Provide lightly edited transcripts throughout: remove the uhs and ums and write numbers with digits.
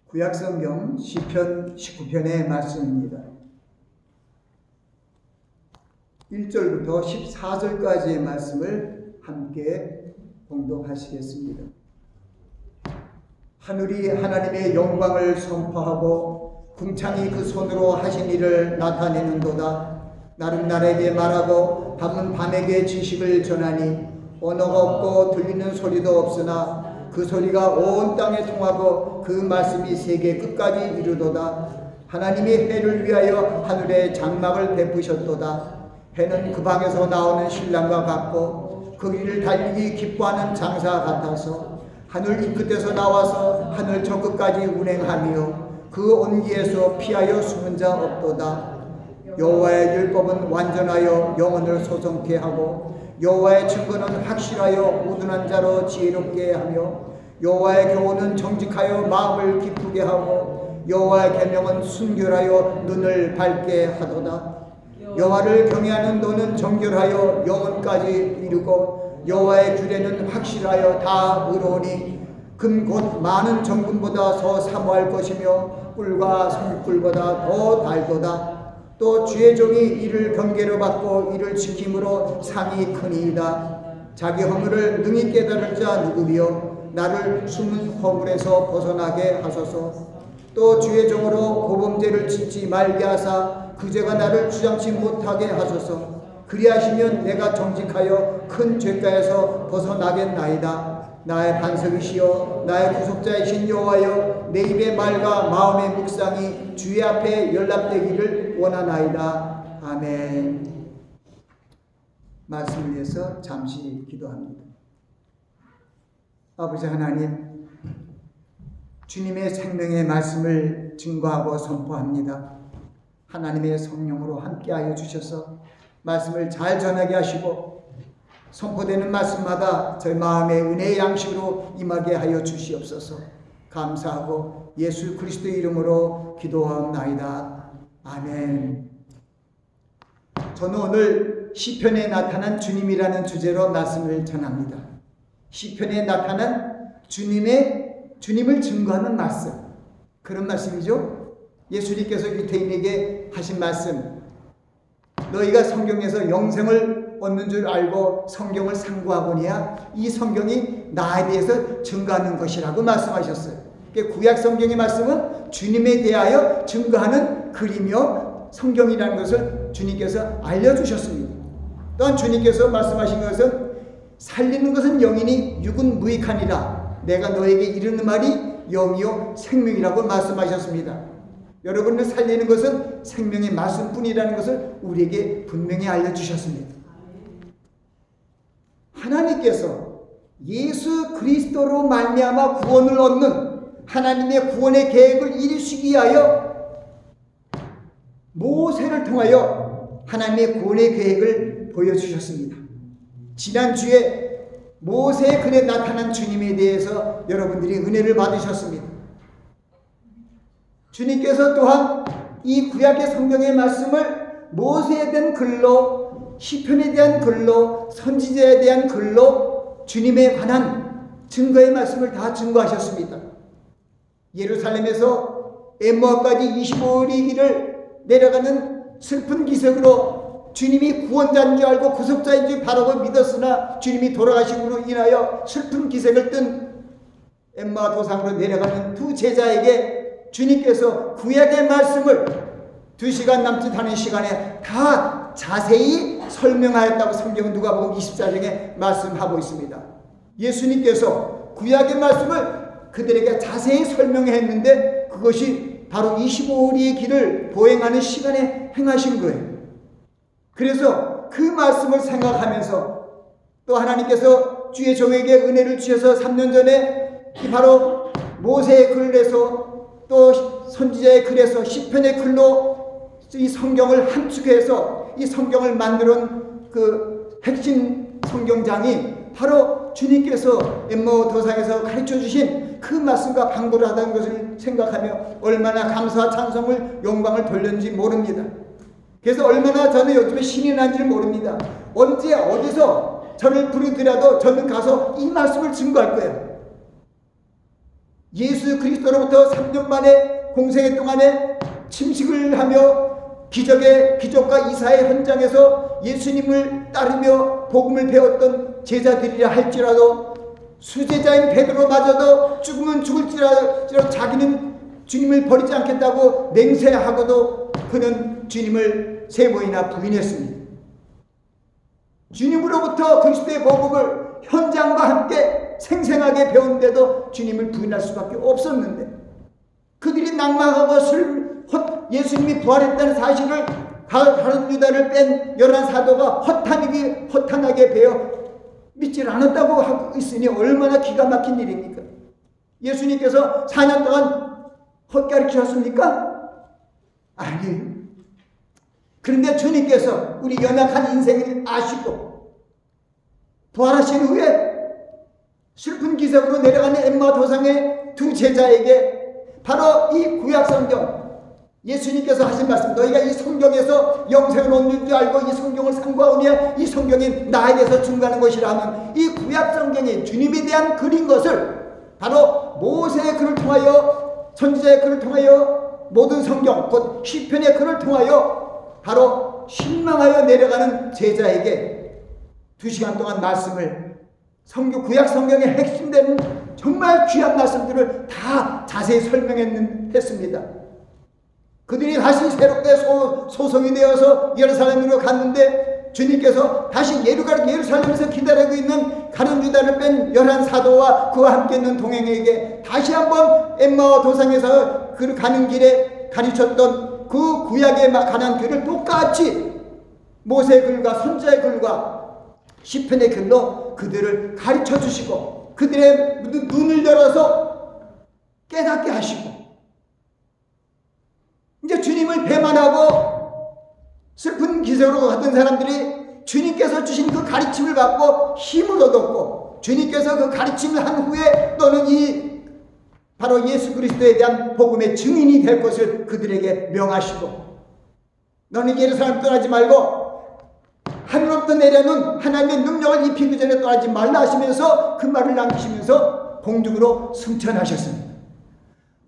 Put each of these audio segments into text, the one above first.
구약성경 시편 19편의 말씀입니다. 1절부터 14절까지의 말씀을 함께 봉독하시겠습니다. 하늘이 하나님의 영광을 선포하고 궁창이 그 손으로 하신 일을 나타내는도다. 날은 날에게 말하고 밤은 밤에게 지식을 전하니 언어가 없고 들리는 소리도 없으나 그 소리가 온 땅에 통하고 그 말씀이 세계 끝까지 이르도다. 하나님이 해를 위하여 하늘에 장막을 베푸셨도다. 해는 그 방에서 나오는 신랑과 같고 그 길을 달리기 기뻐하는 장사 같아서 하늘 이 끝에서 나와서 하늘 저 끝까지 운행하며 그 온기에서 피하여 숨은 자 없도다. 여호와의 율법은 완전하여 영혼을 소성케 하고 여호와의 증거는 확실하여 우둔한 자로 지혜롭게 하며 여호와의 교훈은 정직하여 마음을 기쁘게 하고 여호와의 계명은 순결하여 눈을 밝게 하도다. 여호와를 경외하는 너는 정결하여 영혼까지 이르고 여호와의 규례는 확실하여 다 의로우니 금 곧 많은 정금보다 더 사모할 것이며 꿀과 성꿀보다 더 달도다. 또 주의 종이 이를 경계로 받고 이를 지킴으로 상이 크니이다. 자기 허물을 능히 깨달을 자 누구리요? 나를 숨은 허물에서 벗어나게 하소서. 또 주의 종으로 고범죄를 짓지 말게 하사 그 죄가 나를 주장치 못하게 하소서. 그리하시면 내가 정직하여 큰 죄가에서 벗어나겠나이다. 나의 반석이시여 나의 구속자이신 여호와여 내 입의 말과 마음의 묵상이 주의 앞에 연락되기를 원하나이다. 아멘. 말씀을 위해서 잠시 기도합니다. 아버지 하나님, 주님의 생명의 말씀을 증거하고 선포합니다. 하나님의 성령으로 함께하여 주셔서 말씀을 잘 전하게 하시고 선포되는 말씀마다 저희 마음의 은혜의 양식으로 임하게 하여 주시옵소서. 감사하고 예수 그리스도의 이름으로 기도하옵나이다. 아멘. 저는 오늘 시편에 나타난 주님이라는 주제로 말씀을 전합니다. 시편에 나타난 주님을 증거하는 말씀, 그런 말씀이죠. 예수님께서 유대인에게 하신 말씀, 너희가 성경에서 영생을 얻는 줄 알고 성경을 상고하거니와 이 성경이 나에 대해서 증거하는 것이라고 말씀하셨어요. 구약 성경의 말씀은 주님에 대하여 증거하는 글이며 성경이라는 것을 주님께서 알려주셨습니다. 또한 주님께서 말씀하신 것은 살리는 것은 영이니 육은 무익하니라. 내가 너에게 이르는 말이 영이요 생명이라고 말씀하셨습니다. 여러분을 살리는 것은 생명의 말씀뿐이라는 것을 우리에게 분명히 알려주셨습니다. 하나님께서 예수 그리스도로 말미암아 구원을 얻는 하나님의 구원의 계획을 이루시기 위하여 모세를 통하여 하나님의 구원의 계획을 보여주셨습니다. 지난주에 모세의 글에 나타난 주님에 대해서 여러분들이 은혜를 받으셨습니다. 주님께서 또한 이 구약의 성경의 말씀을 모세에 대한 글로, 시편에 대한 글로, 선지자에 대한 글로 주님에 관한 증거의 말씀을 다 증거하셨습니다. 예루살렘에서 엠마오까지 25일의 길을 내려가는 슬픈 기색으로 주님이 구원자인 줄 알고 구속자인 줄 바라고 믿었으나 주님이 돌아가심으로 인하여 슬픈 기색을 뜬 엠마 도상으로 내려가는 두 제자에게 주님께서 구약의 말씀을 2시간 남짓 하는 시간에 다 자세히 설명하였다고 성경은 누가복음 24장에 말씀하고 있습니다. 예수님께서 구약의 말씀을 그들에게 자세히 설명했는데 그것이 바로 25일의 길을 보행하는 시간에 행하신 거예요. 그래서 그 말씀을 생각하면서 또 하나님께서 주의 종에게 은혜를 주셔서 3년 전에 바로 모세의 글에서 또 선지자의 글에서 시편의 글로 이 성경을 함축해서 이 성경을 만드는 그 핵심 성경장이 바로 주님께서 엠마오 도상에서 가르쳐 주신 그 말씀과 방구를 하다는 것을 생각하며 얼마나 감사와 찬송을 영광을 돌렸는지 모릅니다. 그래서 얼마나 저는 요즘에 신이 난지를 모릅니다. 언제 어디서 저를 부르더라도 저는 가서 이 말씀을 증거할 거예요. 예수 그리스도로부터 3년 만에 공생애 동안에 침식을 하며 기적과 이사의 현장에서 예수님을 따르며 복음을 배웠던 제자들이라 할지라도 수제자인 베드로마저도 죽으면 죽을지라도 자기는 주님을 버리지 않겠다고 맹세하고도 그는 주님을 3번이나 부인했습니다. 주님으로부터 그리스도의 복음을 현장과 함께 생생하게 배웠는데도 주님을 부인할 수밖에 없었는데, 그들이 낭망하고 예수님이 부활했다는 사실을 가룟 유다를 뺀 11사도가 허탄하게 배워 믿질 않았다고 하고 있으니 얼마나 기가 막힌 일입니까? 예수님께서 4년 동안 헛가르치셨습니까? 아니에요. 그런데 주님께서 우리 연약한 인생을 아시고 부활하신 후에 슬픈 기색으로 내려가는 엠마 도상의 2 제자에게 바로 이 구약성경, 예수님께서 하신 말씀, 너희가 이 성경에서 영생을 얻는 줄 알고 이 성경을 상고하오니 이 성경이 나에게서 증거하는 것이라 하면, 이 구약성경이 주님에 대한 글인 것을 바로 모세의 글을 통하여, 선지자의 글을 통하여, 모든 성경 곧 시편의 글을 통하여 바로 신망하여 내려가는 제자에게 2시간 동안 말씀을, 구약 성경의 핵심되는 정말 귀한 말씀들을 다 자세히 설명했습니다. 그들이 다시 새롭게 소송이 되어서 예루살렘으로 갔는데, 주님께서 다시 예루살렘에서 기다리고 있는 가룟 유다를 뺀 11사도와 그와 함께 있는 동행에게 다시 한번 엠마오 도상에서 그 가는 길에 가르쳤던 그 구약에 관한 글을 똑같이 모세의 글과 선지자의 글과 시편의 글로 그들을 가르쳐 주시고 그들의 눈을 열어서 깨닫게 하시고, 이제 주님을 배반하고 슬픈 기색으로 갔던 사람들이 주님께서 주신 그 가르침을 받고 힘을 얻었고, 주님께서 그 가르침을 한 후에 너는 바로 예수 그리스도에 대한 복음의 증인이 될 것을 그들에게 명하시고, 너는 예루살렘 떠나지 말고 하늘로부터 내려는 하나님의 능력을 입히기 전에 떠나지 말라 하시면서 그 말을 남기시면서 공중으로 승천하셨습니다.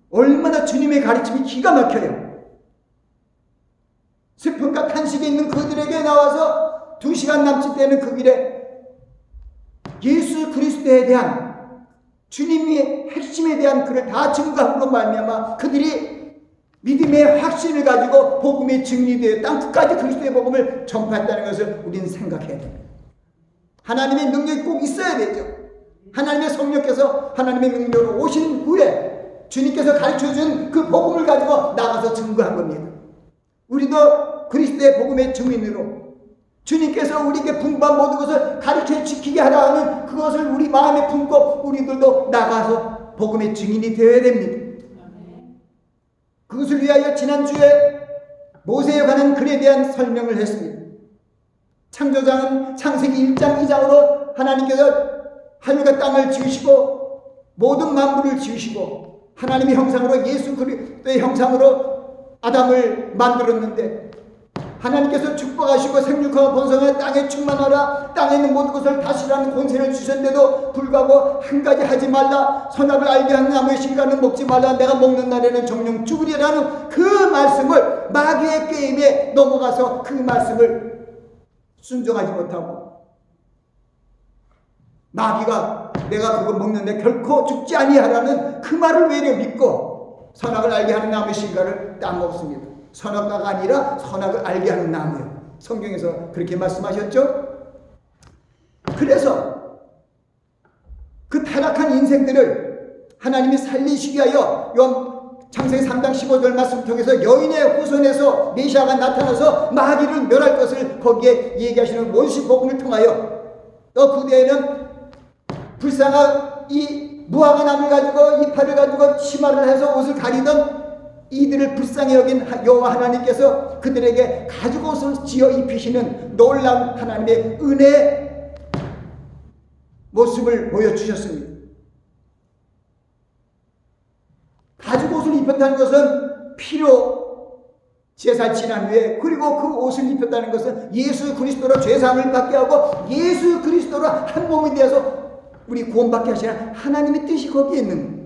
얼마나 주님의 가르침이 기가 막혀요. 슬픔과 탄식이 있는 그들에게 나와서 2시간 남짓 되는 그 길에 예수 그리스도에 대한 주님의 핵심에 대한 글을 다 증거함으로 말미암아 그들이 믿음의 확신을 가지고 복음의 증인이 되어 땅 끝까지 그리스도의 복음을 전파했다는 것을 우리는 생각해야 됩니다. 하나님의 능력이 꼭 있어야 되죠. 하나님의 성령께서 하나님의 능력으로 오신 후에 주님께서 가르쳐준 그 복음을 가지고 나가서 증거한 겁니다. 우리도 그리스도의 복음의 증인으로 주님께서 우리에게 분부한 모든 것을 가르쳐 지키게 하라 하는 그것을 우리 마음에 품고 우리들도 나가서 복음의 증인이 되어야 됩니다. 그것을 위하여 지난주에 모세에 관한 글에 대한 설명을 했습니다. 창조장은 창세기 1장 2장으로 하나님께서 하늘과 땅을 지으시고 모든 만물을 지으시고 하나님의 형상으로 예수 그리스도의 형상으로 아담을 만들었는데, 하나님께서 축복하시고 생육하고 번성하여 땅에 충만하라, 땅에 있는 모든 것을 다스리라는 권세를 주셨는데도 불구하고 한 가지 하지 말라, 선악을 알게 하는 나무의 실과는 먹지 말라, 내가 먹는 날에는 정령 죽으리라는 그 말씀을 마귀의 게임에 넘어가서 그 말씀을 순종하지 못하고, 마귀가 내가 그거 먹는데 결코 죽지 아니하라는 그 말을 외려 믿고 선악을 알게 하는 나무의 실과를 따먹습니다. 선악과가 아니라 선악을 알게 하는 나무요. 성경에서 그렇게 말씀하셨죠? 그래서 그 타락한 인생들을 하나님이 살리시기 위하여 창세기 3장 15절 말씀 통해서 여인의 후손에서 메시아가 나타나서 마귀를 멸할 것을 거기에 얘기하시는 원시 복음을 통하여, 또 그 뒤에는 불쌍한 이 무화과 나무를 가지고 이파를 가지고 치마를 해서 옷을 가리던 이들을 불쌍히 여긴 여호와 하나님께서 그들에게 가죽 옷을 지어 입히시는 놀라운 하나님의 은혜의 모습을 보여주셨습니다. 가죽 옷을 입혔다는 것은 피로 제사 지난 후에, 그리고 그 옷을 입혔다는 것은 예수 그리스도로 죄사함을 받게 하고 예수 그리스도로 한 몸이 되어서 우리 구원받게 하시는 하나님의 뜻이 거기에 있는 거예요.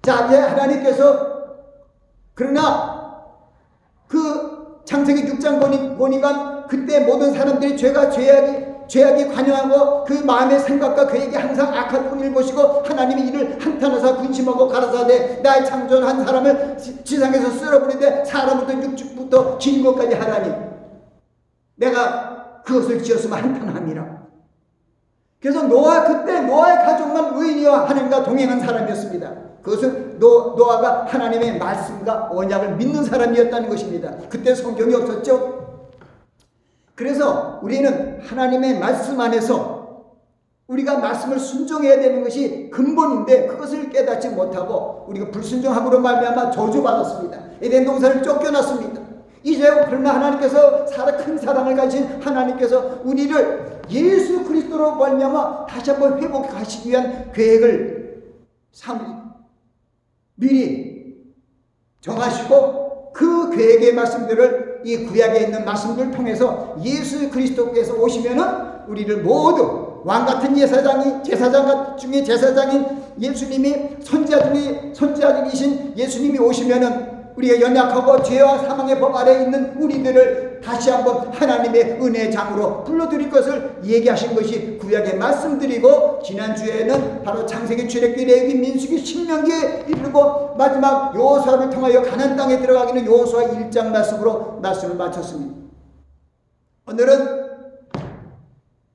자, 이제 하나님께서 그러나 그 창세기 6장 보니까 그때 모든 사람들이 죄악이 관영하고 그 마음의 생각과 그에게 항상 악한 뿐을 보시고 하나님이 이를 한탄하사 근심하고 가라사대 나의 창조한 사람을 지상에서 쓸어버리되 사람부터 육축부터 긴 것까지 하라니 내가 그것을 지었으면 한탄함이라. 그래서 그때 노아의 가족만 의인이와 하나님과 동행한 사람이었습니다. 그것은 노아가 하나님의 말씀과 언약을 믿는 사람이었다는 것입니다. 그때 성경이 없었죠. 그래서 우리는 하나님의 말씀 안에서 우리가 말씀을 순종해야 되는 것이 근본인데 그것을 깨닫지 못하고 우리가 불순종함으로 말미암아 저주받았습니다. 에덴 동산을 쫓겨났습니다. 이제 그러나 하나님께서 큰 사랑을 가진 하나님께서 우리를 예수 그리스도로 말미암아 다시 한번 회복하시기 위한 계획을 미리 정하시고 그 계획의 말씀들을 이 구약에 있는 말씀들을 통해서 예수 그리스도께서 오시면은 우리를 모두 왕같은 제사장 중에 제사장인 예수님이 선지자이신 예수님이 오시면은 우리가 연약하고 죄와 사망의 법 아래에 있는 우리들을 다시 한번 하나님의 은혜의 장으로 불러드릴 것을 얘기하신 것이 구약의 말씀들이고, 지난주에는 바로 창세기, 출애굽기, 레위기, 민수기, 신명기에 이르고 마지막 여호수아를 통하여 가나안 땅에 들어가기는 여호수아 1장 말씀으로 말씀을 마쳤습니다. 오늘은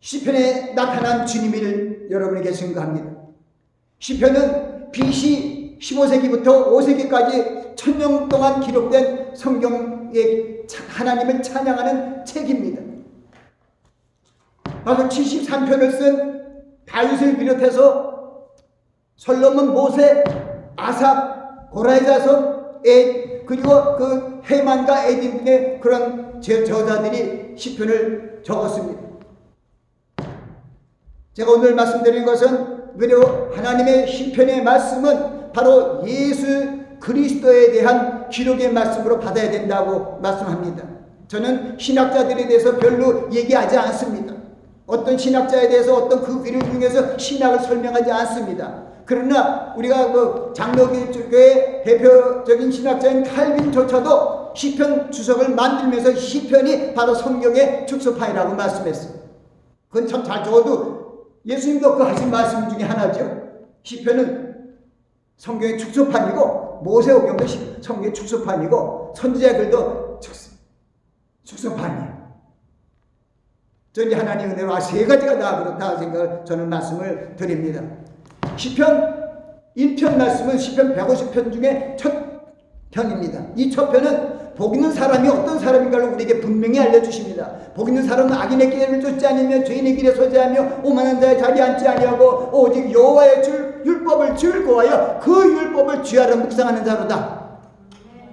시편에 나타난 주님을 여러분에게 증거합니다. 시편은 BC 15세기부터 5세기까지 1000년 동안 기록된 성경의 하나님을 찬양하는 책입니다. 바로 73편을 쓴 다윗을 비롯해서 솔로몬, 모세, 아삽, 고라의 자손, 그리고 그 헤만과 에딘 등의 그런 저자들이 시편을 적었습니다. 제가 오늘 말씀드린 것은 그리고 하나님의 시편의 말씀은 바로 예수 그리스도에 대한 기록의 말씀으로 받아야 된다고 말씀합니다. 저는 신학자들에 대해서 별로 얘기하지 않습니다. 어떤 신학자에 대해서 어떤 그 기록 중에서 신학을 설명하지 않습니다. 그러나 우리가 그 장로교의 대표적인 신학자인 칼빈조차도 시편 주석을 만들면서 시편이 바로 성경의 축소판이라고 말씀했어요. 그건 참 잘 적어도 예수님도 그 하신 말씀 중에 하나죠. 시편은 성경의 축소판이고 모세오경도 성경의 축소판이고 선지자글도 축소판이에요. 저는 하나님 은혜로 세 가지가 다 그렇다 생각을 저는 말씀을 드립니다. 시편 1편 말씀은 시편 150편 중에 첫 편입니다. 이 첫 편은 복 있는 사람이 어떤 사람인가를 우리에게 분명히 알려주십니다. 복 있는 사람은 악인의 길을 쫓지 않으며 죄인의 길에 서지 않으며 오만한 자의 자리에 앉지 아니하고 오직 여호와의 율법을 즐거워하여 그 율법을 쥐하러 묵상하는 자로다.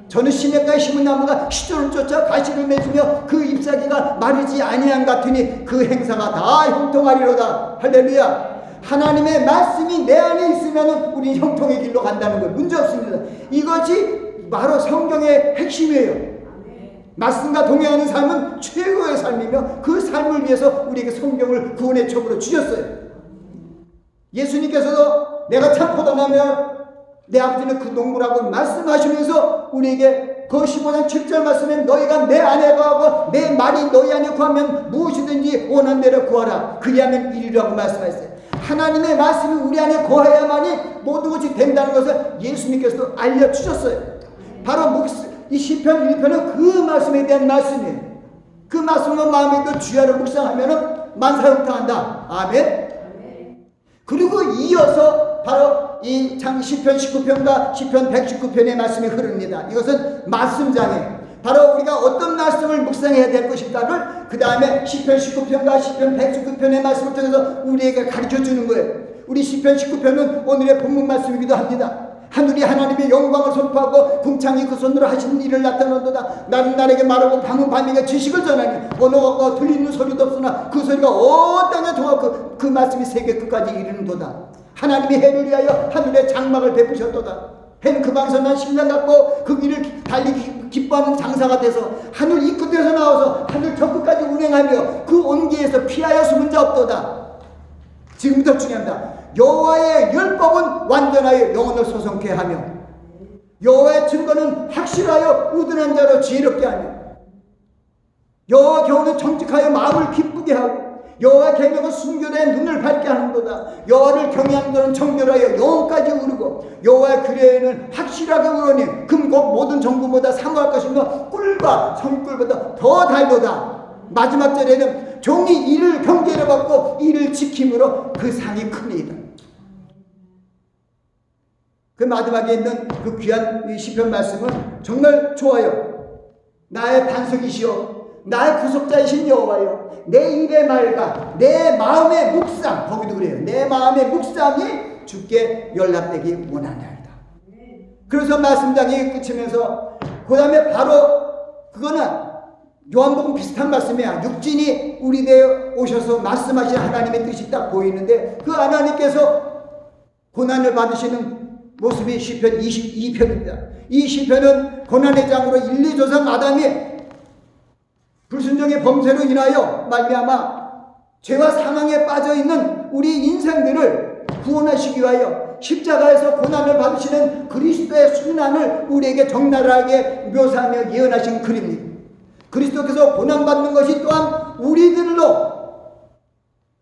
저는 시냇가에 심은 나무가 시조를 쫓아 가시를 맺으며 그 잎사귀가 마르지 아니함 같으니 그 행사가 다 형통하리로다. 할렐루야. 하나님의 말씀이 내 안에 있으면 우리 형통의 길로 간다는 것 문제 없습니다. 이것이 바로 성경의 핵심이에요. 말씀과 동행하는 삶은 최고의 삶이며 그 삶을 위해서 우리에게 성경을 구원의 첩으로 주셨어요. 예수님께서도 내가 참 포도나며 내 아버지는 그 농부라고 말씀하시면서 우리에게 그 15장 7절 말씀에 너희가 내 안에 거하고 내 말이 너희 안에 거하면 무엇이든지 원하는 대로 구하라 그리하면 이리라고 말씀하셨어요. 하나님의 말씀이 우리 안에 거해야만이 모든 것이 된다는 것을 예수님께서도 알려주셨어요. 바로 이 시편 1편은 그 말씀에 대한 말씀이에요. 그 말씀을 마음에 또 주야를 묵상하면 만사형통한다. 아멘. 그리고 이어서 바로 이 시편 19편과 시편 119편의 말씀이 흐릅니다. 이것은 말씀장애. 바로 우리가 어떤 말씀을 묵상해야 될 것인가를 그 다음에 시편 19편과 시편 119편의 말씀을 통해서 우리에게 가르쳐주는 거예요. 우리 시편 19편은 오늘의 본문 말씀이기도 합니다. 하늘이 하나님의 영광을 선포하고 궁창이 그 손으로 하시는 일을 나타낸도다. 나는 날에게 말하고 밤은 밤에게 지식을 전하니 언어가 들리는 소리도 없으나 그 소리가 땅에 통하고 그 말씀이 세계 끝까지 이르는도다. 하나님이 해를 위하여 하늘의 장막을 베푸셨도다. 해는 그 방에서 난 신랑 같고 그 길을 달리 기뻐하는 장사가 돼서 하늘 이 끝에서 나와서 하늘 저 끝까지 운행하며 그 온기에서 피하여 숨은 자 없도다. 지금부터 중요합니다. 여호와의 율법은 완전하여 영혼을 소성케 하며 여호와의 증거는 확실하여 우둔한 자로 지혜롭게 하며 여호와 경호는 정직하여 마음을 기쁘게 하고 여호와 계명은 순결에 눈을 밝게 하는도다. 여호와를 경외하는 자는 정결하여 영혼까지 오르고 여호와의 규례에는 확실하게 오르니 금곧 모든 정금보다 사모할 것이며 꿀과 성꿀보다 더 달도다. 마지막 절에는 종이 이를 경계를 받고 이를 지킴으로 그 상이 크니이다. 그 마지막에 있는 그 귀한 이 시편 말씀은 정말 좋아요. 나의 반석이시오 나의 구속자이신 여호와여 내 입의 말과 내 마음의 묵상 거기도 그래요. 내 마음의 묵상이 주께 연락되기 원하나이다. 그래서 말씀장이 끝이면서 그 다음에 바로 그거는 요한복음 비슷한 말씀이야. 육진이 우리 되어 오셔서 말씀하신 하나님의 뜻이 딱 보이는데 그 하나님께서 고난을 받으시는 모습이 시편 22편입니다. 이 시편은 고난의 장으로 1, 2조상 아담이 불순종의 범죄로 인하여 말미암아 죄와 사망에 빠져있는 우리 인생들을 구원하시기 위하여 십자가에서 고난을 받으시는 그리스도의 순환을 우리에게 적나라하게 묘사하며 예언하신 글입니다. 그리스도께서 고난받는 것이 또한 우리들로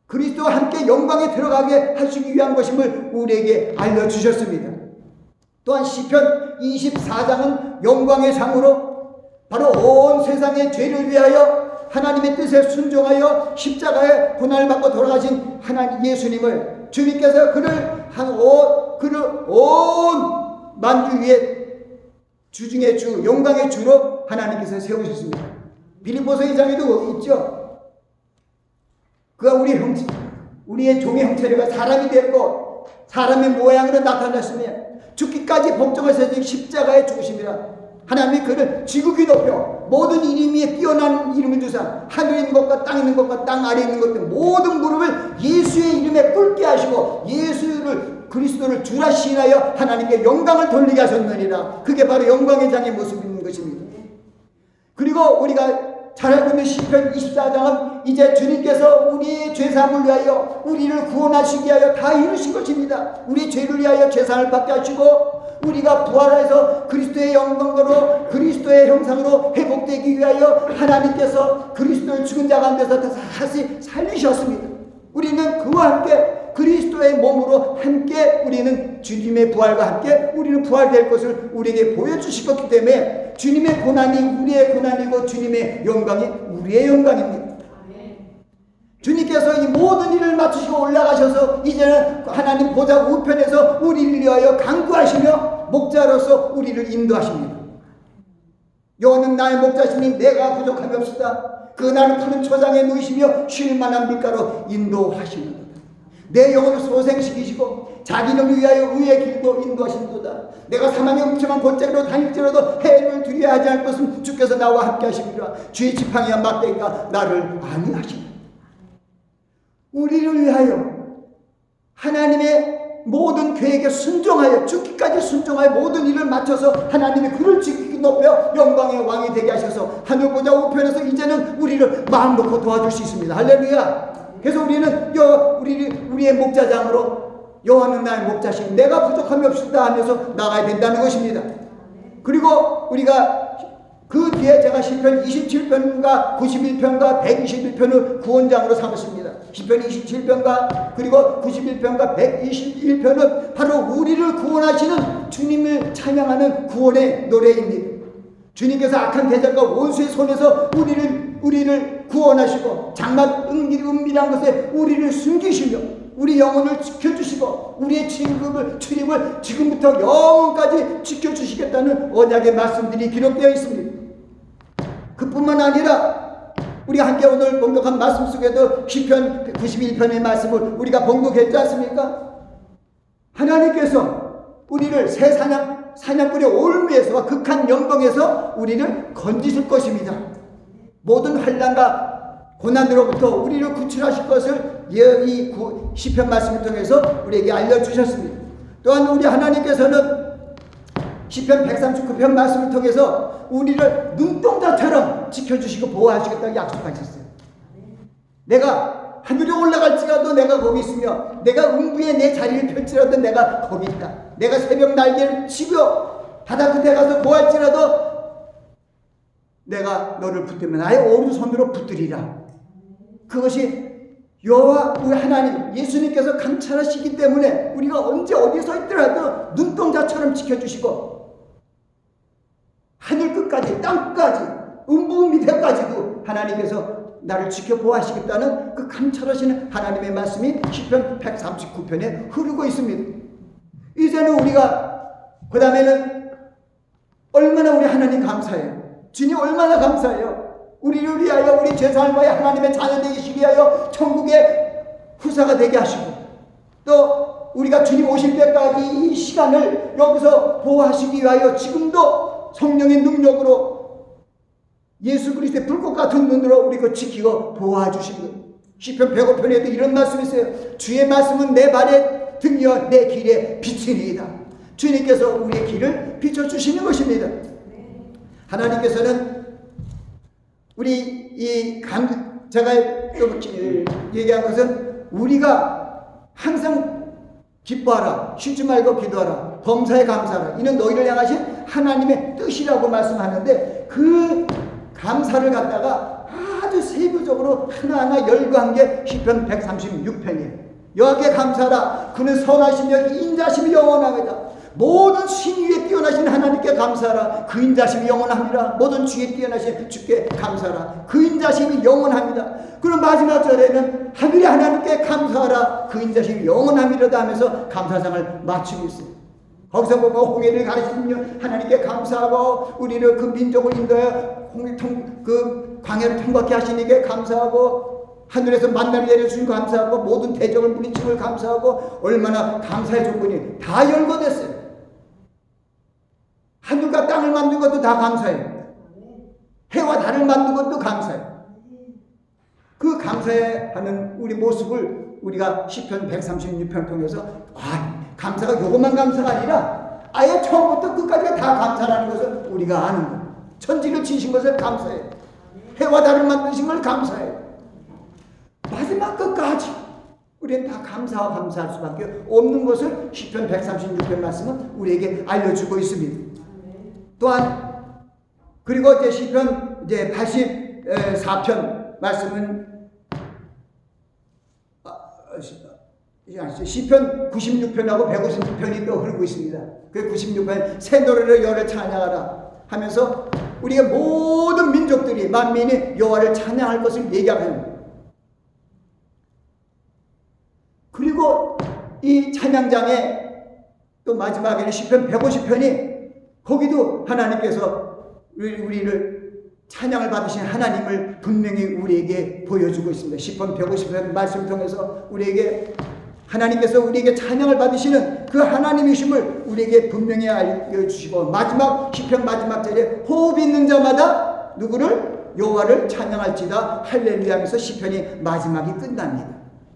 그리스도와 함께 영광에 들어가게 하시기 위한 것임을 우리에게 알려주셨습니다. 또한 시편 24장은 영광의 장으로 바로 온 세상의 죄를 위하여 하나님의 뜻에 순종하여 십자가에 고난을 받고 돌아가신 하나님 예수님을 주님께서 그를 온 만주 위에 주 중에 주 영광의 주로 하나님께서 세우셨습니다. 빌립보서 2장에도 있죠. 그가 우리의 종의 형체가 사람이 되었고 사람의 모양으로 나타났으며 죽기까지 복종하셔서 십자가에 죽으심이라. 하나님이 그를 지극히 높여 모든 이름 위에 뛰어난 이름을 주사 하늘에 있는 것과 땅에 있는 것과 땅 아래에 있는 것들 모든 무릎을 예수의 이름에 꿇게 하시고 예수를 그리스도를 주라 시인하여 하나님께 영광을 돌리게 하셨느니라. 그게 바로 영광의 장의 모습인 것입니다. 그리고 우리가 잘 알고 있는 시편 24장은 이제 주님께서 우리의 죄사함을 위하여 우리를 구원하시기 위하여 다 이루신 것입니다. 우리의 죄를 위하여 죄사함을 받게 하시고 우리가 부활해서 그리스도의 영광으로 그리스도의 형상으로 회복되기 위하여 하나님께서 그리스도를 죽은 자 가운데서 다시 살리셨습니다. 우리는 그와 함께 그리스도의 몸으로 함께 우리는 주님의 부활과 함께 우리는 부활될 것을 우리에게 보여주시기 때문에 주님의 고난이 우리의 고난이고 주님의 영광이 우리의 영광입니다. 주님께서 이 모든 일을 마치시고 올라가셔서 이제는 하나님 보좌 우편에서 우리를 위하여 강구하시며 목자로서 우리를 인도하십니다. 여호와는 나의 목자시니 내가 부족함이 없으다. 그 나를 푸른 초장에 누이시며 쉴 만한 물가로 인도하시는 내 영혼을 소생시키시고 자기 이름을 위하여 의의 길도 인도하신도다. 내가 사망의 음침한 골짜기로 다닐지라도 해를 두려워하지 않을 것은 주께서 나와 함께 하시리라. 주의 지팡이와 막대기가 나를 안위하시리라. 우리를 위하여 하나님의 모든 계획에 순종하여 죽기까지 순종하여 모든 일을 마쳐서 하나님이 그를 지키기 높여 영광의 왕이 되게 하셔서 하늘 보좌 우편에서 이제는 우리를 마음 놓고 도와줄 수 있습니다. 할렐루야. 그래서 우리는 우리의 목자장으로 여호와는 나의 목자시니 내가 부족함이 없으다 하면서 나가야 된다는 것입니다. 그리고 우리가 그 뒤에 제가 시편 27편과 91편과 121편을 구원장으로 삼았습니다. 시편 27편과 그리고 91편과 121편은 바로 우리를 구원하시는 주님을 찬양하는 구원의 노래입니다. 주님께서 악한 대적과 원수의 손에서 우리를 구원하시고 장막 은밀한 것에 우리를 숨기시며 우리 영혼을 지켜주시고 우리의 출입을 지금부터 영원까지 지켜주시겠다는 언약의 말씀들이 기록되어 있습니다. 그뿐만 아니라 우리가 함께 오늘 봉독한 말씀 속에도 시편 91편의 말씀을 우리가 봉독했지 않습니까? 하나님께서 우리를 새 사냥꾼의 올무에서와 극한 영광에서 우리를 건지실 것입니다. 모든 환난과 고난으로부터 우리를 구출하실 것을 이 시편 말씀을 통해서 우리에게 알려주셨습니다. 또한 우리 하나님께서는 시편 139편 말씀을 통해서 우리를 눈동자처럼 지켜주시고 보호하시겠다고 약속하셨어요. 내가 하늘에 올라갈지라도 내가 거기 있으며 내가 음부에 내 자리를 펼지라도 내가 거기 있다. 내가 새벽 날개를 치며 바다 끝에 가서 구할지라도 내가 너를 붙들면 나의 오른손으로 붙들리라. 그것이 여호와 우리 하나님 예수님께서 감찰하시기 때문에 우리가 언제 어디서 있더라도 눈동자처럼 지켜주시고 하늘 끝까지 땅 끝까지 음부 밑에까지도 하나님께서 나를 지켜보아하시겠다는 그 감찰하시는 하나님의 말씀이 시편 139편에 흐르고 있습니다. 이제는 우리가 그 다음에는 얼마나 우리 하나님 감사해요. 주님 얼마나 감사해요. 우리를 위하여 우리 죄사함과의 하나님의 자녀 되기 위하여 천국의 후사가 되게 하시고 또 우리가 주님 오실 때까지 이 시간을 여기서 보호하시기 위하여 지금도 성령의 능력으로 예수 그리스도의 불꽃 같은 눈으로 우리 그 지키고 보호해주신 거예요. 시편 105편에도 이런 말씀이 있어요. 주의 말씀은 내 발에 등이여 내 길에 비치니이다. 주님께서 우리의 길을 비춰주시는 것입니다. 하나님께서는 우리 제가 얘기한 것은 우리가 항상 기뻐하라, 쉬지 말고 기도하라, 범사에 감사하라. 이는 너희를 향하신 하나님의 뜻이라고 말씀하는데 그 감사를 갖다가 아주 세부적으로 하나하나 열거한 게 시편 136편이에요. 여호와께 감사하라. 그는 선하시며 인자심이 영원하다. 모든 신 위에 뛰어나신 하나님께 감사하라. 그 인자심이 영원합니다. 모든 주에 뛰어나신 주께 감사하라. 그 인자심이 영원합니다. 그럼 마지막 절에는 하늘의 하나님께 감사하라. 그 인자심이 영원합니다 하면서 감사장을 마치고 있어요. 거기서 보면 홍해를 가르치며 하나님께 감사하고 우리를 그 민족을 인도하여 그 광야를 통과케 하시니께 감사하고 하늘에서 만나를 내려주신 거 감사하고 모든 대적을 물리친 걸 감사하고 얼마나 감사의 조건이 다 열거됐어요. 하늘과 땅을 만든 것도 다 감사해요. 해와 달을 만든 것도 감사해요. 그 감사하는 우리 모습을 우리가 시편 136편을 통해서 감사가 요것만 감사가 아니라 아예 처음부터 끝까지가 다 감사라는 것을 우리가 아는 거예요. 천지를 지으신 것을 감사해요. 해와 달을 만드신 걸 감사해요. 마지막 끝까지 우리는 다 감사와 감사할 수밖에 없는 것을 시편 136편 말씀은 우리에게 알려주고 있습니다. 또한 그리고 이제 시편 84편 말씀은 시편 96편하고 156편이 또 흐르고 있습니다. 그 96편 새 노래로 여호와를 찬양하라 하면서 우리의 모든 민족들이 만민이 여호와를 찬양할 것을 얘기하는. 그리고 이 찬양장에 또 마지막에는 시편 150편이 거기도 하나님께서 우리를 찬양을 받으신 하나님을 분명히 우리에게 보여주고 있습니다. 시편 150편 말씀을 통해서 우리에게 하나님께서 우리에게 찬양을 받으시는 그 하나님이심을 우리에게 분명히 알려주시고 마지막 시편 마지막 절에 호흡 있는 자마다 누구를? 여호와를 찬양할지다 할렐루야 하면서 시편이 마지막이 끝납니다.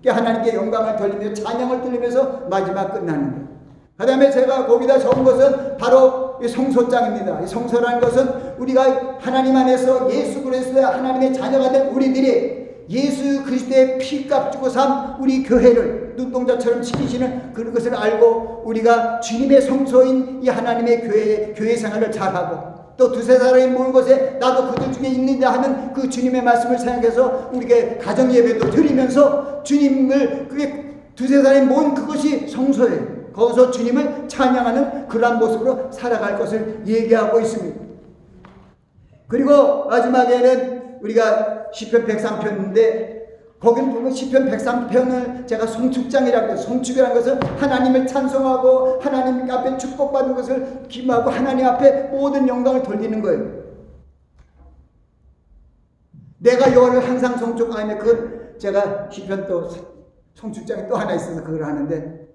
하나님께 영광을 돌리며 찬양을 돌리면서 마지막 끝나는 거예요. 그 다음에 제가 거기다 적은 것은 바로 이 성소장입니다. 이 성소라는 것은 우리가 하나님 안에서 예수 그리스도의 하나님의 자녀가 된 우리들이 예수 그리스도의 피값 주고 산 우리 교회를 눈동자처럼 지키시는 그것을 알고 우리가 주님의 성소인 이 하나님의 교회 생활을 잘하고 또 두세 사람이 모인 곳에 나도 그들 중에 있느냐 하는 그 주님의 말씀을 생각해서 우리에게 가정 예배도 드리면서 주님을 그게 두세 사람이 모인 그것이 성소예요. 거기서 주님을 찬양하는 그러한 모습으로 살아갈 것을 얘기하고 있습니다. 그리고 마지막에는 우리가 시편 103편인데 거기는 보면 시편 103편을 제가 송축장이라고 해요. 송축이라는 것은 하나님을 찬송하고 하나님 앞에 축복받는 것을 기도하고 하나님 앞에 모든 영광을 돌리는 거예요. 내가 여호와를 항상 송축하며 그건 제가 시편 또 송축장이 또 하나 있어서 그걸 하는데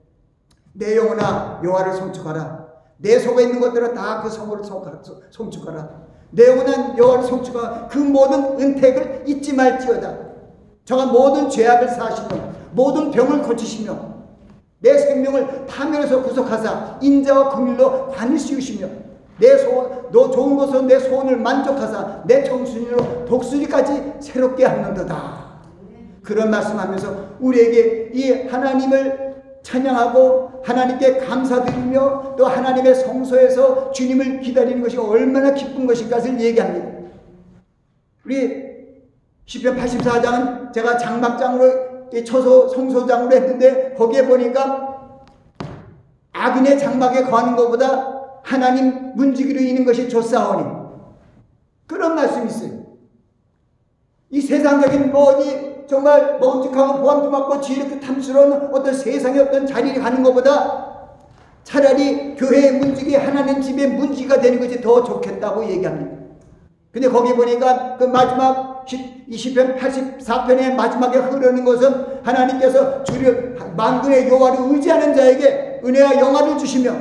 내 영혼아 여호와를 송축하라. 내 속에 있는 것들은 다 그 성호를 송축하라. 내 영혼은 여호와를 송축하라. 그 모든 은택을 잊지 말지어다. 저가 모든 죄악을 사하시며 모든 병을 고치시며 내 생명을 파멸에서 구속하사 인자와 긍휼로 관을 씌우시며 너 좋은 것으로 내 소원을 만족하사 내 청순이로 독수리까지 새롭게 하는도다. 그런 말씀하면서 우리에게 이 하나님을 찬양하고 하나님께 감사드리며 또 하나님의 성소에서 주님을 기다리는 것이 얼마나 기쁜 것인가를 얘기합니다. 우리 시편 84장은 제가 장막장으로 처소 성소장으로 했는데 거기에 보니까 악인의 장막에 거하는 것보다 하나님 문지기로 있는 것이 좋사오니 그런 말씀이 있어요. 이 세상적인 어디 정말 먹음직하고 보암도 많고 지혜롭고 탐스러운 어떤 세상의 어떤 자리에 가는 것보다 차라리 교회의 문지기 하나님 집의 문지기가 되는 것이 더 좋겠다고 얘기합니다. 근데 거기 보니까 그 마지막 20편 84편의 마지막에 흐르는 것은 하나님께서 주를 만군의 여호와를 의지하는 자에게 은혜와 영화를 주시며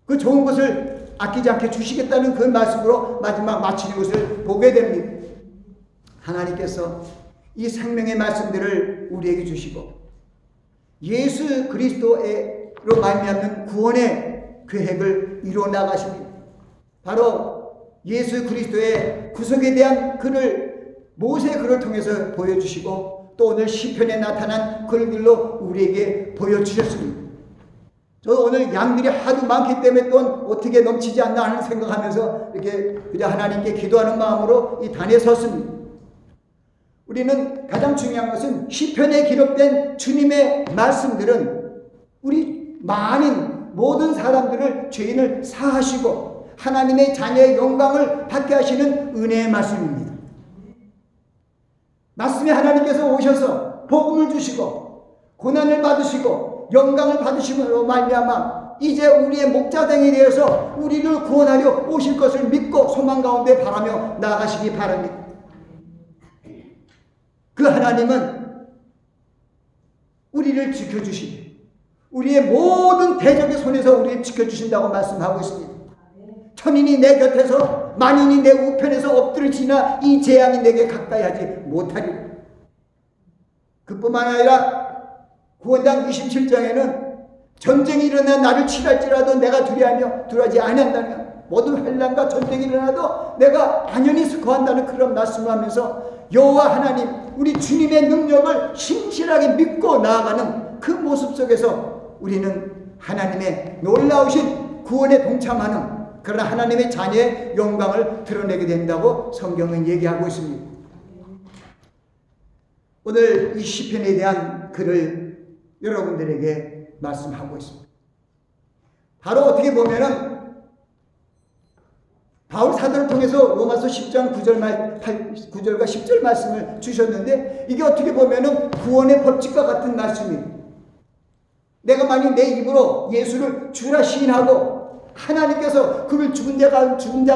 그 좋은 것을 아끼지 않게 주시겠다는 그 말씀으로 마지막 마치는 것을 보게 됩니다. 하나님께서 이 생명의 말씀들을 우리에게 주시고 예수 그리스도로 말미암는 구원의 계획을 이루어 나가십니다. 바로 예수 그리스도의 구속에 대한 글을 모세의 글을 통해서 보여주시고 또 오늘 시편에 나타난 글들로 우리에게 보여주셨습니다. 저도 오늘 양들이 하도 많기 때문에 또 어떻게 넘치지 않나 하는 생각하면서 이렇게 그냥 하나님께 기도하는 마음으로 이 단에 섰습니다. 우리는 가장 중요한 것은 시편에 기록된 주님의 말씀들은 우리 많은 모든 사람들을 죄인을 사하시고 하나님의 자녀의 영광을 받게 하시는 은혜의 말씀입니다. 말씀에 하나님께서 오셔서 복음을 주시고 고난을 받으시고 영광을 받으심으로 말미암아 이제 우리의 목자등이 되어서 우리를 구원하려 오실 것을 믿고 소망 가운데 바라며 나아가시기 바랍니다. 그 하나님은 우리를 지켜주시고 우리의 모든 대적의 손에서 우리를 지켜주신다고 말씀하고 있습니다. 천인이 내 곁에서 만인이 내 우편에서 엎드러지나 이 재앙이 내게 가까이 하지 못하리라. 그뿐만 아니라 구원장 27장에는 전쟁이 일어나 나를 치랄지라도 내가 두려워하지 아니한다는 모든 환난과 전쟁이 일어나도 내가 안연히 거한다는 그런 말씀을 하면서 여호와 하나님 우리 주님의 능력을 신실하게 믿고 나아가는 그 모습 속에서 우리는 하나님의 놀라우신 구원에 동참하는 그러나 하나님의 자녀의 영광을 드러내게 된다고 성경은 얘기하고 있습니다. 오늘 이 시편에 대한 글을 여러분들에게 말씀하고 있습니다. 바로 어떻게 보면은 바울 사도를 통해서 로마서 10장 9절과 10절 말씀을 주셨는데 이게 어떻게 보면은 구원의 법칙과 같은 말씀입니다. 내가 만약 내 입으로 예수를 주라 시인하고 하나님께서 그를 죽은 자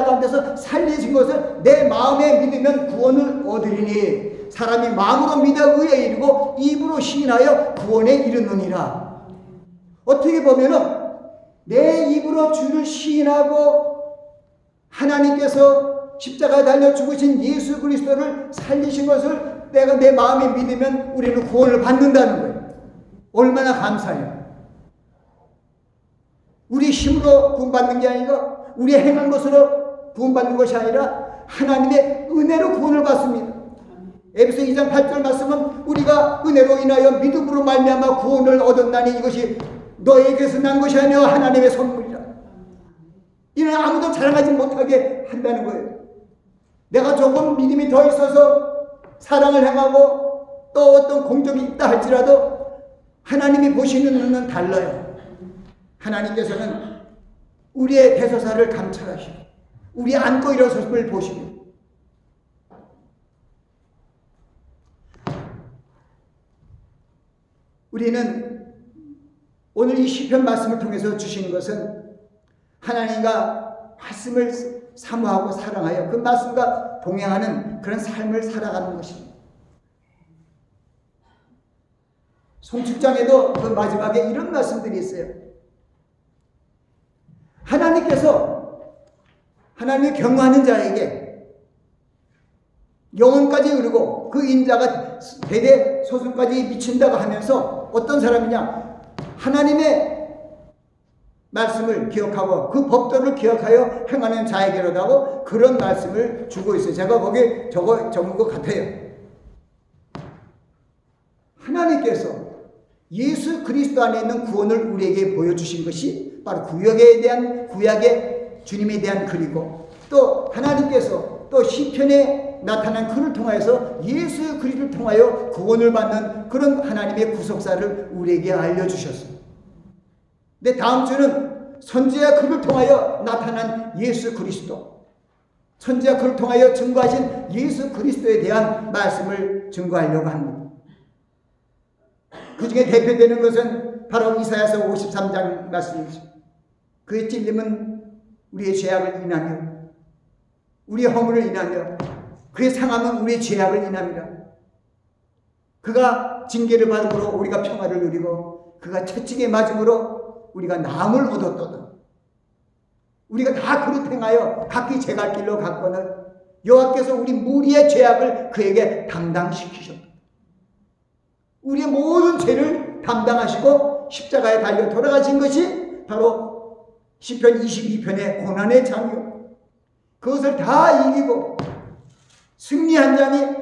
가운데서 살리신 것을 내 마음에 믿으면 구원을 얻으리니 사람이 마음으로 믿어 의에 이르고 입으로 시인하여 구원에 이르느니라. 어떻게 보면은 내 입으로 주를 시인하고 하나님께서 십자가에 달려 죽으신 예수 그리스도를 살리신 것을 내가 내 마음에 믿으면 우리는 구원을 받는다는 거예요. 얼마나 감사해요. 우리 힘으로 구원받는 게 아니라 우리 행한 것으로 구원받는 것이 아니라 하나님의 은혜로 구원을 받습니다. 에베소 2장 8절 말씀은 우리가 은혜로 인하여 믿음으로 말미암아 구원을 얻었나니 이것이 너에게서 난 것이 아니라 하나님의 선물이라. 이는 아무도 자랑하지 못하게 한다는 거예요. 내가 조금 믿음이 더 있어서 사랑을 행하고 또 어떤 공적이 있다 할지라도 하나님이 보시는 눈은 달라요. 하나님께서는 우리의 대소사를 감찰하시고 우리 안고 일어섰음을 보시고 우리는 오늘 이 시편 말씀을 통해서 주시는 것은 하나님과 말씀을 사모하고 사랑하여 그 말씀과 동행하는 그런 삶을 살아가는 것입니다. 송축장에도 그 마지막에 이런 말씀들이 있어요. 하나님께서 하나님을 경외하는 자에게 영혼까지 이르고 그 인자가 대대 소승까지 미친다고 하면서 어떤 사람이냐? 하나님의 말씀을 기억하고 그 법도를 기억하여 행하는 자에게로다고 그런 말씀을 주고 있어요. 제가 거기에 적은 것 같아요. 하나님께서 예수 그리스도 안에 있는 구원을 우리에게 보여주신 것이 바로 구약의 주님에 대한 글이고, 또 하나님께서 또 시편에 나타난 글을 통하여서 예수 그리스도를 통하여 구원을 받는 그런 하나님의 구속사를 우리에게 알려주셨습니다. 근데 다음 주는 선지자 글을 통하여 나타난 예수 그리스도, 선지자 글을 통하여 증거하신 예수 그리스도에 대한 말씀을 증거하려고 합니다. 그 중에 대표되는 것은 바로 이사야서 53장 말씀이죠. 그의 찔림은 우리의 죄악을 인하며 우리의 허물을 인하며 그의 상함은 우리의 죄악을 인함이라. 그가 징계를 받음으로 우리가 평화를 누리고 그가 채찍에 맞음으로 우리가 나음을 얻었도다. 우리가 다 그릇 행하여 각기 제 갈 길로 갔거늘 여호와께서 우리 무리의 죄악을 그에게 담당시키셨다. 우리의 모든 죄를 담당하시고 십자가에 달려 돌아가신 것이 바로 시편 22편의 고난의 장이요, 그것을 다 이기고 승리한 장이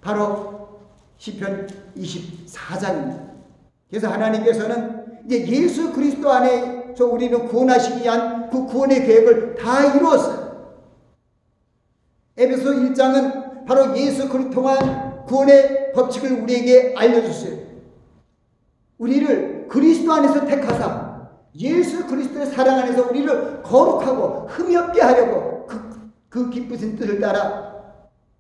바로 시편 24장입니다. 그래서 하나님께서는 이제 예수 그리스도 안에서 우리는 구원하시기 위한 그 구원의 계획을 다 이루었어요. 에베소 1장은 바로 예수 그리스도 통한 구원의 법칙을 우리에게 알려줬어요. 우리를 그리스도 안에서 택하사 예수 그리스도의 사랑 안에서 우리를 거룩하고 흠이 없게 하려고 그 기쁘신 뜻을 따라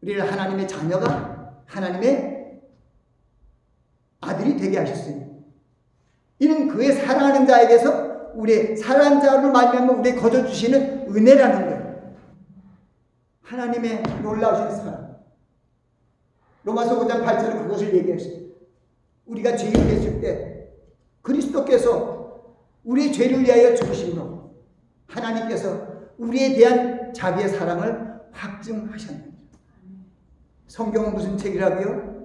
우리를 하나님의 자녀가, 하나님의 아들이 되게 하셨어요. 이는 그의 사랑하는 자에게서 우리의 사랑하는 자를 말미암아 우리에게 거저주시는 은혜라는 거예요. 하나님의 놀라우신 사랑. 로마서 5장 8절은 그것을 얘기했어요. 우리가 죄인이 됐을 때 그리스도께서 우리의 죄를 위하여 죽으심으로 하나님께서 우리에 대한 자기의 사랑을 확증하셨습니다. 성경은 무슨 책이라고요?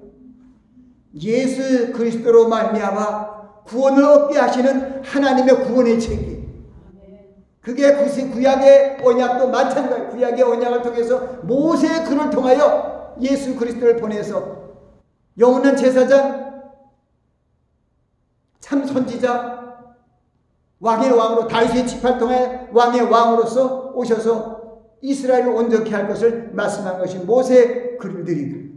예수 그리스도로 말미암아 구원을 얻게 하시는 하나님의 구원의 책이. 그게 구약의 언약도 마찬가지예요. 구약의 언약을 통해서 모세의 글을 통하여 예수 그리스도를 보내서 영원한 제사장, 참 선지자, 왕의 왕으로 다윗의 지파를 통해 왕의 왕으로서 오셔서 이스라엘을 온전케 할 것을 말씀한 것이 모세의 글들이고,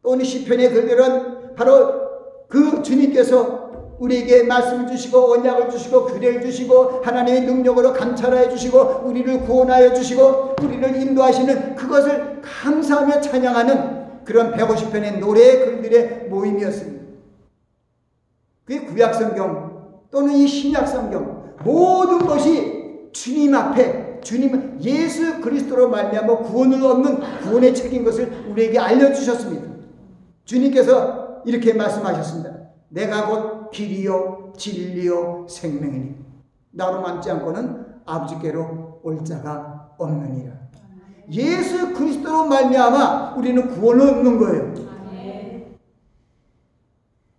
또는 시편의 글들은 바로 그 주님께서 우리에게 말씀을 주시고 언약을 주시고 규례를 주시고 하나님의 능력으로 감찰하여 주시고 우리를 구원하여 주시고 우리를 인도하시는 그것을 감사하며 찬양하는 그런 150편의 노래의 글들의 모임이었습니다. 그게 구약성경 또는 이 신약성경 모든 것이 주님 앞에 주님 예수 그리스도로 말미암아 구원을 얻는 구원의 책인 것을 우리에게 알려주셨습니다. 주님께서 이렇게 말씀하셨습니다. 내가 곧 길이요 진리요 생명이니 나로 남지 않고는 아버지께로 올 자가 없느니라. 예수 그리스도로 말미암아 우리는 구원을 얻는 거예요.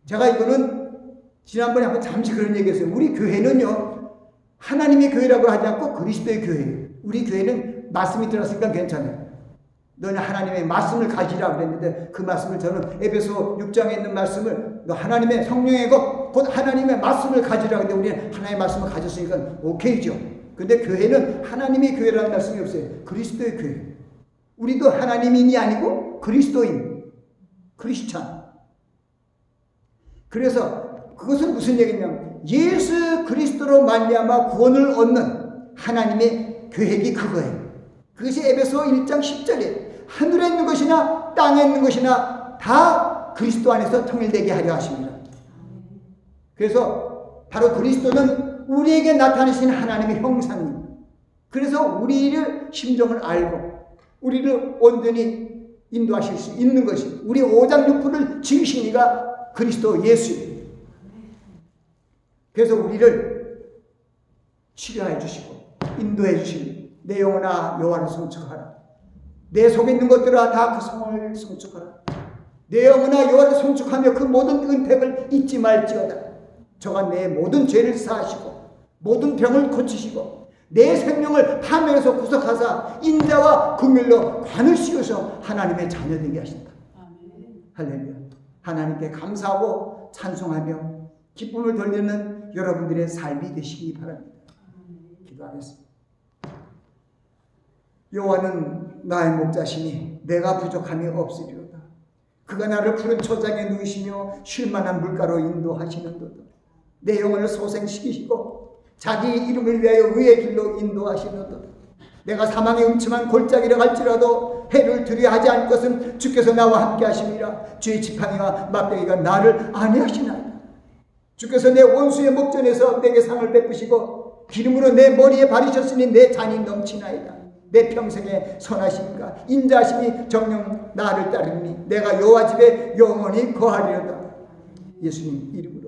제가 이거는 지난번에 한번 잠시 그런 얘기했어요. 우리 교회는요 하나님의 교회라고 하지 않고 그리스도의 교회예요. 우리 교회는 말씀이 들었으니까 괜찮아요. 너는 하나님의 말씀을 가지라 그랬는데 그 말씀을 저는 에베소 6장에 있는 말씀을 너 하나님의 성령의 것, 곧 하나님의 말씀을 가지라. 근데 우리는 하나님의 말씀을 가졌으니까 오케이죠. 근데 교회는 하나님의 교회라는 말씀이 없어요. 그리스도의 교회. 우리도 하나님인이 아니고 그리스도인, 크리스찬. 그래서 그것은 무슨 얘기냐면 예수 그리스도로 말미암아 구원을 얻는 하나님의 계획이 그거예요. 그것이 에베소 1장 10절에 하늘에 있는 것이나 땅에 있는 것이나 다 그리스도 안에서 통일되게 하려 하십니다. 그래서 바로 그리스도는 우리에게 나타내신 하나님의 형상입니다. 그래서 우리를 심정을 알고 우리를 온전히 인도하실 수 있는 것이 우리 오장육부를 지으신 이가 그리스도 예수입니다. 그래서 우리를 치료해 주시고 인도해 주시고 내 영혼아 여호와를 송축하라. 내 속에 있는 것들아 다 그 성을 송축하라. 내 영혼아 여호와를 송축하며 그 모든 은택을 잊지 말지어다. 저가 내 모든 죄를 사하시고 모든 병을 고치시고 내 생명을 파멸에서 구속하사 인자와 긍휼로 관을 씌우셔 하나님의 자녀 되게 하신다. 할렐루야. 하나님께 감사하고 찬송하며 기쁨을 돌리는 여러분들의 삶이 되시기 바랍니다. 기도하겠습니다. 여호와는 나의 목자시니 내가 부족함이 없으리로다. 그가 나를 푸른 초장에 누이시며 쉴만한 물가로 인도하시는도다. 내 영혼을 소생시키시고 자기 이름을 위하여 의의 길로 인도하시는도다. 내가 사망의 음침한 골짜기를 갈지라도 해를 두려워하지 않을 것은 주께서 나와 함께 하심이라. 주의 지팡이와 막대기가 나를 안위하시나이다. 주께서 내 원수의 목전에서 내게 상을 베푸시고 기름으로 내 머리에 바르셨으니 내 잔이 넘치나이다. 내 평생의 선하심과 인자하심이 정녕 나를 따르니 내가 여호와 집에 영원히 거하리로다. 예수님 이름으로